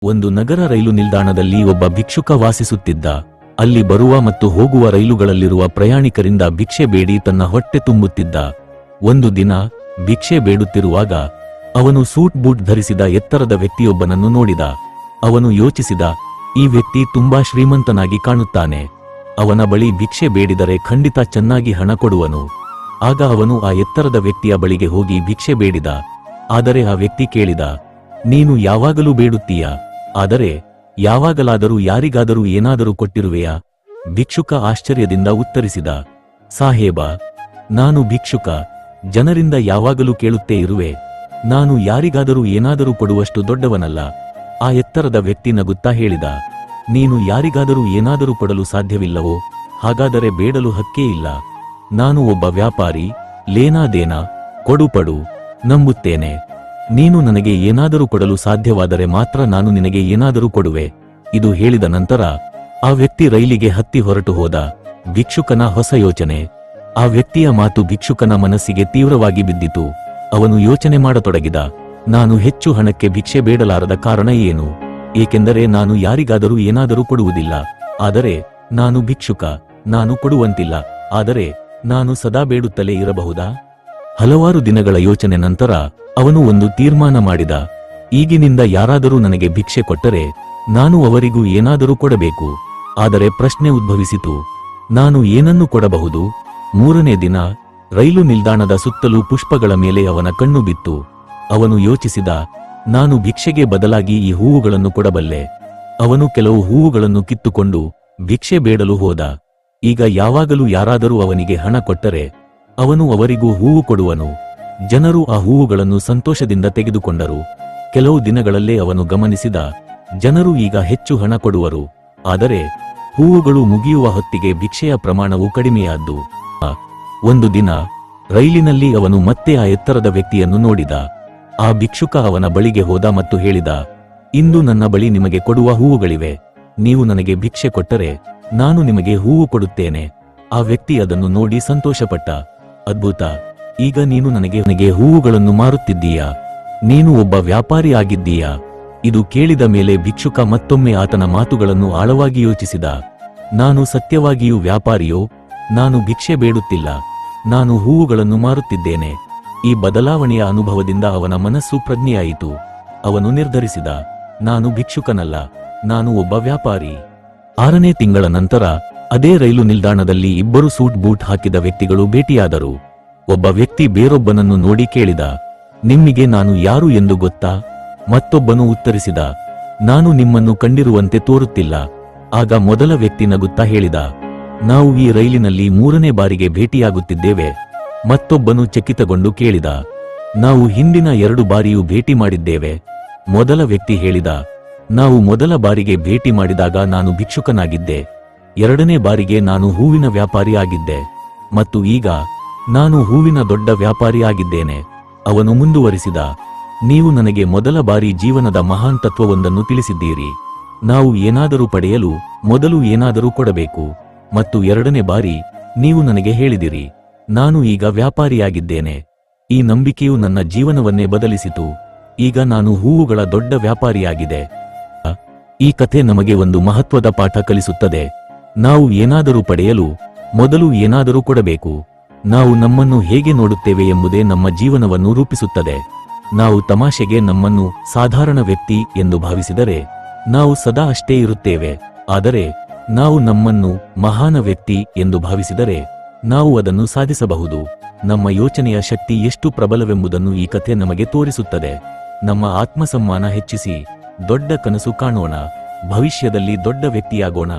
ಒಂದು ನಗರ ರೈಲು ನಿಲ್ದಾಣದಲ್ಲಿ ಒಬ್ಬ ಭಿಕ್ಷುಕ ವಾಸಿಸುತ್ತಿದ್ದ. ಅಲ್ಲಿ ಬರುವ ಮತ್ತು ಹೋಗುವ ರೈಲುಗಳಲ್ಲಿರುವ ಪ್ರಯಾಣಿಕರಿಂದ ಭಿಕ್ಷೆ ಬೇಡಿ ತನ್ನ ಹೊಟ್ಟೆ ತುಂಬುತ್ತಿದ್ದ. ಒಂದು ದಿನ ಭಿಕ್ಷೆ ಬೇಡುತ್ತಿರುವಾಗ ಅವನು ಸೂಟ್ ಬೂಟ್ ಧರಿಸಿದ ಎತ್ತರದ ವ್ಯಕ್ತಿಯೊಬ್ಬನನ್ನು ನೋಡಿದ. ಅವನು ಯೋಚಿಸಿದ, ಈ ವ್ಯಕ್ತಿ ತುಂಬಾ ಶ್ರೀಮಂತನಾಗಿ ಕಾಣುತ್ತಾನೆ. ಅವನ ಬಳಿ ಭಿಕ್ಷೆ ಬೇಡಿದರೆ ಖಂಡಿತ ಚೆನ್ನಾಗಿ ಹಣ ಕೊಡುವನು. ಆಗ ಅವನು ಆ ಎತ್ತರದ ವ್ಯಕ್ತಿಯ ಬಳಿಗೆ ಹೋಗಿ ಭಿಕ್ಷೆ ಬೇಡಿದ. ಆದರೆ ಆ ವ್ಯಕ್ತಿ ಕೇಳಿದ, ನೀನು ಯಾವಾಗಲೂ ಬೇಡುತ್ತೀಯ, ಆದರೆ ಯಾವಾಗಲಾದರೂ ಯಾರಿಗಾದರೂ ಏನಾದರೂ ಕೊಟ್ಟಿರುವೆಯಾ? ಭಿಕ್ಷುಕ ಆಶ್ಚರ್ಯದಿಂದ ಉತ್ತರಿಸಿದ, ಸಾಹೇಬ, ನಾನು ಭಿಕ್ಷುಕ, ಜನರಿಂದ ಯಾವಾಗಲೂ ಕೇಳುತ್ತೇ ಇರುವೆ. ನಾನು ಯಾರಿಗಾದರೂ ಏನಾದರೂ ಕೊಡುವಷ್ಟು ದೊಡ್ಡವನಲ್ಲ. ಆ ಎತ್ತರದ ವ್ಯಕ್ತಿ ನಗುತ್ತಾ ಹೇಳಿದ, ನೀನು ಯಾರಿಗಾದರೂ ಏನಾದರೂ ಕೊಡಲು ಸಾಧ್ಯವಿಲ್ಲವೋ? ಹಾಗಾದರೆ ಬೇಡಲು ಹಕ್ಕೇ ಇಲ್ಲ. ನಾನು ಒಬ್ಬ ವ್ಯಾಪಾರಿ, ಲೇನಾದೇನ, ಕೊಡುಪಡು ನಂಬುತ್ತೇನೆ. ನೀನು ನನಗೆ ಏನಾದರೂ ಕೊಡಲು ಸಾಧ್ಯವಾದರೆ ಮಾತ್ರ ನಾನು ನಿನಗೆ ಏನಾದರೂ ಕೊಡುವೆ. ಇದು ಹೇಳಿದ ನಂತರ ಆ ವ್ಯಕ್ತಿ ರೈಲಿಗೆ ಹತ್ತಿ ಹೊರಟು ಹೋದ. ಭಿಕ್ಷುಕನ ಹೊಸ ಯೋಚನೆ. ಆ ವ್ಯಕ್ತಿಯ ಮಾತು ಭಿಕ್ಷುಕನ ಮನಸ್ಸಿಗೆ ತೀವ್ರವಾಗಿ ಬಿದ್ದಿತು. ಅವನು ಯೋಚನೆ ಮಾಡತೊಡಗಿದ, ನಾನು ಹೆಚ್ಚು ಹಣಕ್ಕೆ ಭಿಕ್ಷೆ ಬೇಡಲಾರದ ಕಾರಣ ಏನು? ಏಕೆಂದರೆ ನಾನು ಯಾರಿಗಾದರೂ ಏನಾದರೂ ಕೊಡುವುದಿಲ್ಲ. ಆದರೆ ನಾನು ಭಿಕ್ಷುಕ, ನಾನು ಕೊಡುವಂತಿಲ್ಲ. ಆದರೆ ನಾನು ಸದಾ ಬೇಡುತ್ತಲೇ ಇರಬಹುದಾ? ಹಲವಾರು ದಿನಗಳ ಯೋಚನೆ ನಂತರ ಅವನು ಒಂದು ತೀರ್ಮಾನ ಮಾಡಿದ. ಈಗಿನಿಂದ ಯಾರಾದರೂ ನನಗೆ ಭಿಕ್ಷೆ ಕೊಟ್ಟರೆ ನಾನು ಅವರಿಗೂ ಏನಾದರೂ ಕೊಡಬೇಕು. ಆದರೆ ಪ್ರಶ್ನೆ ಉದ್ಭವಿಸಿತು, ನಾನು ಏನನ್ನು ಕೊಡಬಹುದು? ಮೂರನೇ ದಿನ ರೈಲು ನಿಲ್ದಾಣದ ಸುತ್ತಲೂ ಪುಷ್ಪಗಳ ಮೇಲೆ ಅವನ ಕಣ್ಣು ಬಿತ್ತು. ಅವನು ಯೋಚಿಸಿದ, ನಾನು ಭಿಕ್ಷೆಗೆ ಬದಲಾಗಿ ಈ ಹೂವುಗಳನ್ನು ಕೊಡಬಲ್ಲೆ. ಅವನು ಕೆಲವು ಹೂವುಗಳನ್ನು ಕಿತ್ತುಕೊಂಡು ಭಿಕ್ಷೆ ಬೇಡಲು ಹೋದ. ಈಗ ಯಾವಾಗಲೂ ಯಾರಾದರೂ ಅವನಿಗೆ ಹಣ ಕೊಟ್ಟರೆ ಅವನು ಅವರಿಗೂ ಹೂವು ಕೊಡುವನು. ಜನರು ಆ ಹೂವುಗಳನ್ನು ಸಂತೋಷದಿಂದ ತೆಗೆದುಕೊಂಡರು. ಕೆಲವು ದಿನಗಳಲ್ಲೇ ಅವನು ಗಮನಿಸಿದ, ಜನರು ಈಗ ಹೆಚ್ಚು ಹಣ ಕೊಡುವರು. ಆದರೆ ಹೂವುಗಳು ಮುಗಿಯುವ ಹೊತ್ತಿಗೆ ಭಿಕ್ಷೆಯ ಪ್ರಮಾಣವು ಕಡಿಮೆಯಾದ್ದು. ಒಂದು ದಿನ ರೈಲಿನಲ್ಲಿ ಅವನು ಮತ್ತೆ ಆ ಎತ್ತರದ ವ್ಯಕ್ತಿಯನ್ನು ನೋಡಿದ. ಆ ಭಿಕ್ಷುಕ ಅವನ ಬಳಿಗೆ ಹೋದ ಮತ್ತು ಹೇಳಿದ, ಇಂದು ನನ್ನ ಬಳಿ ನಿಮಗೆ ಕೊಡುವ ಹೂವುಗಳಿವೆ. ನೀವು ನನಗೆ ಭಿಕ್ಷೆ ಕೊಟ್ಟರೆ ನಾನು ನಿಮಗೆ ಹೂವು ಕೊಡುತ್ತೇನೆ. ಆ ವ್ಯಕ್ತಿ ಅದನ್ನು ನೋಡಿ ಸಂತೋಷಪಟ್ಟ. ಅದ್ಭುತ, ಈಗ ನೀನು ನನಗೆ ಹೂವುಗಳನ್ನು ಮಾರುತ್ತಿದ್ದೀಯಾ? ನೀನು ಒಬ್ಬ ವ್ಯಾಪಾರಿ ಆಗಿದ್ದೀಯಾ? ಇದು ಕೇಳಿದ ಮೇಲೆ ಭಿಕ್ಷುಕ ಮತ್ತೊಮ್ಮೆ ಆತನ ಮಾತುಗಳನ್ನು ಆಳವಾಗಿ ಯೋಚಿಸಿದ. ನಾನು ಸತ್ಯವಾಗಿಯೂ ವ್ಯಾಪಾರಿಯೋ? ನಾನು ಭಿಕ್ಷೆ ಬೇಡುತ್ತಿಲ್ಲ, ನಾನು ಹೂವುಗಳನ್ನು ಮಾರುತ್ತಿದ್ದೇನೆ. ಈ ಬದಲಾವಣೆಯ ಅನುಭವದಿಂದ ಅವನ ಮನಸ್ಸು ಪ್ರಜ್ಞೆಯಾಯಿತು. ಅವನು ನಿರ್ಧರಿಸಿದ, ನಾನು ಭಿಕ್ಷುಕನಲ್ಲ, ನಾನು ಒಬ್ಬ ವ್ಯಾಪಾರಿ. 6ನೇ ತಿಂಗಳ ನಂತರ ಅದೇ ರೈಲು ನಿಲ್ದಾಣದಲ್ಲಿ ಇಬ್ಬರು ಸೂಟ್ ಬೂಟ್ ಹಾಕಿದ ವ್ಯಕ್ತಿಗಳು ಭೇಟಿಯಾದರು. ಒಬ್ಬ ವ್ಯಕ್ತಿ ಬೇರೊಬ್ಬನನ್ನು ನೋಡಿ ಕೇಳಿದ, ನಿಮ್ಮಿಗೆ ನಾನು ಯಾರು ಎಂದು ಗೊತ್ತಾ? ಮತ್ತೊಬ್ಬನು ಉತ್ತರಿಸಿದ, ನಾನು ನಿಮ್ಮನ್ನು ಕಂಡಿರುವಂತೆ ತೋರುತ್ತಿಲ್ಲ. ಆಗ ಮೊದಲ ವ್ಯಕ್ತಿ ನಗುತ್ತಾ ಹೇಳಿದ, ನಾವು ಈ ರೈಲಿನಲ್ಲಿ 3ನೇ ಬಾರಿಗೆ ಭೇಟಿಯಾಗುತ್ತಿದ್ದೇವೆ. ಮತ್ತೊಬ್ಬನು ಚಕಿತಗೊಂಡು ಕೇಳಿದ, ನಾವು ಹಿಂದಿನ 2 ಬಾರಿಯೂ ಭೇಟಿ ಮಾಡಿದ್ದೇವೆ. ಮೊದಲ ವ್ಯಕ್ತಿ ಹೇಳಿದ, ನಾವು ಮೊದಲ ಬಾರಿಗೆ ಭೇಟಿ ಮಾಡಿದಾಗ ನಾನು ಭಿಕ್ಷುಕನಾಗಿದ್ದೆ. 2ನೇ ಬಾರಿಗೆ ನಾನು ಹೂವಿನ ವ್ಯಾಪಾರಿ ಆಗಿದ್ದೆ. ಮತ್ತು ಈಗ ನಾನು ಹೂವಿನ ದೊಡ್ಡ ವ್ಯಾಪಾರಿ ಆಗಿದ್ದೇನೆ. ಅವನು ಮುಂದುವರಿಸಿದ, ನೀವು ನನಗೆ ಮೊದಲ ಬಾರಿ ಜೀವನದ ಮಹಾನ್ ತತ್ವವೊಂದನ್ನು ತಿಳಿಸಿದ್ದೀರಿ. ನಾವು ಏನಾದರೂ ಪಡೆಯಲು ಮೊದಲು ಏನಾದರೂ ಕೊಡಬೇಕು. ಮತ್ತು 2ನೇ ಬಾರಿ ನೀವು ನನಗೆ ಹೇಳಿದಿರಿ, ನಾನು ಈಗ ವ್ಯಾಪಾರಿಯಾಗಿದ್ದೇನೆ. ಈ ನಂಬಿಕೆಯು ನನ್ನ ಜೀವನವನ್ನೇ ಬದಲಿಸಿತು. ಈಗ ನಾನು ಹೂವುಗಳ ದೊಡ್ಡ ವ್ಯಾಪಾರಿಯಾಗಿದೆ. ಈ ಕಥೆ ನಮಗೆ ಒಂದು ಮಹತ್ವದ ಪಾಠ ಕಲಿಸುತ್ತದೆ. ನಾವು ಏನಾದರೂ ಪಡೆಯಲು ಮೊದಲು ಏನಾದರೂ ಕೊಡಬೇಕು. ನಾವು ನಮ್ಮನ್ನು ಹೇಗೆ ನೋಡುತ್ತೇವೆ ಎಂಬುದೇ ನಮ್ಮ ಜೀವನವನ್ನು ರೂಪಿಸುತ್ತದೆ. ನಾವು ತಮಾಷೆಗೆ ನಮ್ಮನ್ನು ಸಾಧಾರಣ ವ್ಯಕ್ತಿ ಎಂದು ಭಾವಿಸಿದರೆ ನಾವು ಸದಾ ಅಷ್ಟೇ ಇರುತ್ತೇವೆ. ಆದರೆ ನಾವು ನಮ್ಮನ್ನು ಮಹಾನ ವ್ಯಕ್ತಿ ಎಂದು ಭಾವಿಸಿದರೆ ನಾವು ಅದನ್ನು ಸಾಧಿಸಬಹುದು. ನಮ್ಮ ಯೋಚನೆಯ ಶಕ್ತಿ ಎಷ್ಟು ಪ್ರಬಲವೆಂಬುದನ್ನು ಈ ಕಥೆ ನಮಗೆ ತೋರಿಸುತ್ತದೆ. ನಮ್ಮ ಆತ್ಮಸಮ್ಮಾನ ಹೆಚ್ಚಿಸಿ ದೊಡ್ಡ ಕನಸು ಕಾಣೋಣ. ಭವಿಷ್ಯದಲ್ಲಿ ದೊಡ್ಡ ವ್ಯಕ್ತಿಯಾಗೋಣ.